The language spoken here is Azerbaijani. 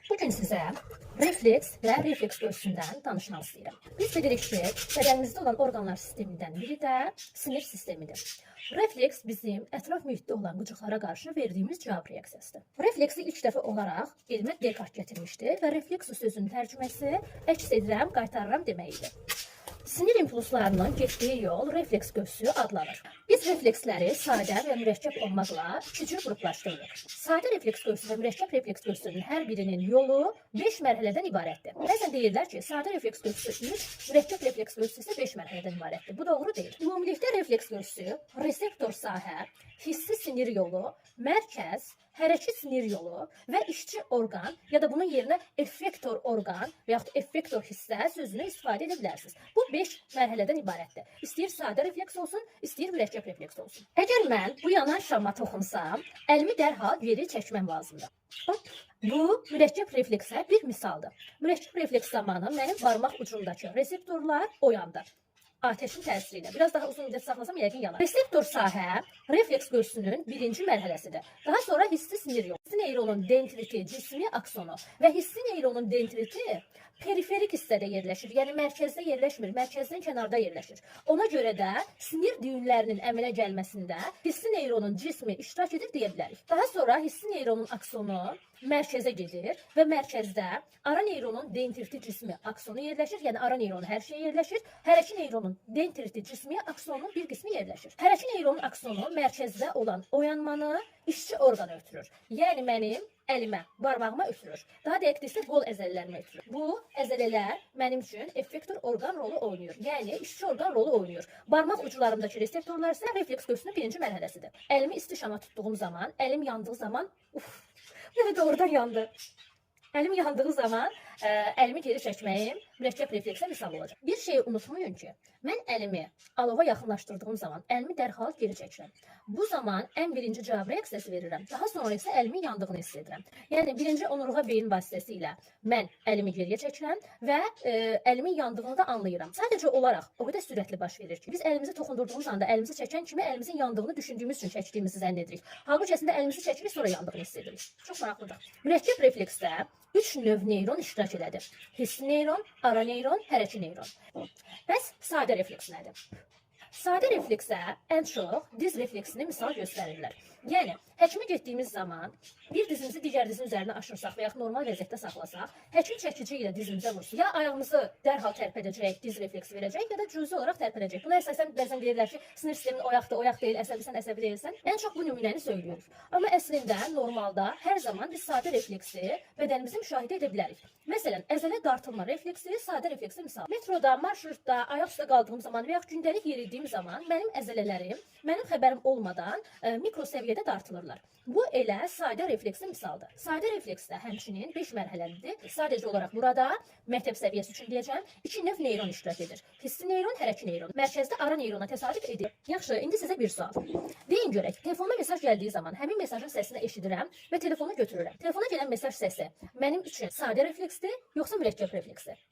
Bugün sizə refleks və refleks göğsündən danışmaq istəyirəm. Biz bilirik ki, bədənimizdə olan orqanlar sistemindən biri də sinir sistemidir. Refleks bizim ətraf mühitdə olan qıcıqlara qarşı verdiyimiz cavab reaksiyasıdır. Refleksi ilk dəfə olaraq elmə Descartes gətirmişdi və refleks sözünün tərcüməsi əks edirəm, qaytarıram deməkdir. Sinir impulslarının getdiyi yol refleks göğsü adlanır. Biz refleksləri sadə və mürəkkəb olmaqla iki cür qruplaşdırırıq. Sadə refleks göğsü və mürəkkəb refleks göğsünün hər birinin yolu 5 mərhələdən ibarətdir. Bəzən deyirlər ki, sadə refleks göğsü 3, mürəkkəb refleks göğsü isə 5 mərhələdən ibarətdir. Bu doğru deyil. Ümumilikdə refleks göğsü reseptor sahə, hissi sinir yolu, mərkəz, hərəkət sinir yolu və işçi orqan ya da bunun yerinə effektor orqan və yaxud effektor hissə sözünü istifadə edə bilərsiniz. Bu 5 mərhələdən ibarətdir. İstəyir sadə refleks olsun, istəyir mürəkkəb refleks olsun. Əgər mən bu yana şama toxunsam, əlimi dərhal geri çəkməm lazımdır. Bu mürəkkəb refleksə bir misaldır. Mürəkkəb refleks zamanı mənim barmaq ucumdakı reseptorlar oyandı. Ateşin təsiri ilə. Biraz daha uzun müddət saxlasam yəqin yanar. Reseptor sahə refleks göğsünün birinci mərhələsidir. Daha sonra hissi sinir yolu. Hissi neyronun dendriti, cismi aksonu və hissi neyronun dendriti periferik hissədə yerləşir. Yəni mərkəzdə yerləşmir, mərkəzdən kənarda yerləşir. Ona görə də sinir düyünlərinin əmələ gəlməsində hissi neyronun cismi iştirak edir deyə bilərik. Daha sonra hissi neyronun aksonu mərkəzə gedir və mərkəzdə ara neyronun dendriti cismi aksonu yerləşir. Yəni ara neyronun hər şeyi yerləşir. Hərəki neyronun dendriti cismi aksonunun bir qismi yerləşir. Hərəki neyronun aksonu mərkəzdə olan oyanmanı işçi orqan ötürür. Yəni mənim əlimə, barmağıma ötürür. Daha dəqiq desək, qol əzələlərimə ötürür. Bu əzələlər mənim üçün effektor orqan rolu oynayır. Yəni işçi orqan rolu oynayır. Barmaq uclarımdakı reseptorlar isə refleks göğsünün birinci mərhələsidir. Əlimi isti şama tutduğum zaman, əlim yandığı zaman, yəni doğrudan yandı. Əlim yandığı zaman əlimi geri çəkməyim mürəkkəb refleksə misal olacaq. Bir şeyi unutmayın ki, mən əlimi alova yaxınlaşdırdığım zaman əlimi dərhal geri çəkirəm. Bu zaman ən birinci cavab reaksiyası verirəm. Daha sonra isə əlimin yandığını hiss edirəm. Yəni birinci onurğa beyin vasitəsilə mən əlimi geriyə çəkirəm və əlimin yandığını da anlayıram. Sadəcə olaraq o qədər sürətli baş verir ki, biz əlimizi toxundurduğumuz anda əlimizi çəkən kimi əlimizin yandığını düşündüyümüz üçün çəkdiyimizi zənn edirik. Halbuki əslində əlimizi çəkirik, sonra yandığını hiss edirik. Çox maraqlıdır. Mürəkkəb refleksdə 3 növ neyron iştirak edir. Hissi neyron, ara neyron, hərəki neyron. Bəs sadə refleks nədir? Sadə refleksə ən çox diz refleksini misal göstərirlər. Yəni, həkimə getdiyimiz zaman bir dizimizi digər dizin üzərinə aşırsaq və yaxud normal vəziyyətdə saxlasaq, həkim çəkici ilə dizimizə vursun. Ya ayağımızı dərhal tərpədəcək, diz refleksi verəcək, ya da cüzi olaraq tərpədəcək. Buna əsasən bəzən deyirlər ki, sinir sistemin oyaqdır, oyaq deyil, əsəbisən, əsəbi deyilsən. Ən çox bu nümunəni söylüyoruz. Amma əslində normalda hər zaman biz sadə refleksi bədənimizdə müşahidə edə bilərik. Məsələn, əzələ dartılma refleksi sadə refleksi misal. Metroda, marşrutda, ayaq üstə qaldığım zaman və yaxud gündəlik yeridiyim zaman mənim əzələlərim mənim xəbərim olmadan mikro səviyyədə dartılırlar. Bu elə sadə refleksin misaldır. Sadə refleksdə həmçinin 5 mərhələlidir. Sadəcə olaraq burada məktəb səviyyəsi üçün deyəcəm, 2 növ neyron iştirak edir. Hissi neyron, hərəki neyron. Mərkəzdə ara neyrona təsadüf edir. Yaxşı, indi sizə bir sual. Deyin görək, telefonuma mesaj gəldiyi zaman həmin mesajın səsini eşidirəm və telefonu götürürəm. Telefona gələn mesaj səsi mənim üçün sadə refleksdir, yoxsa mürəkkəb refleksdir?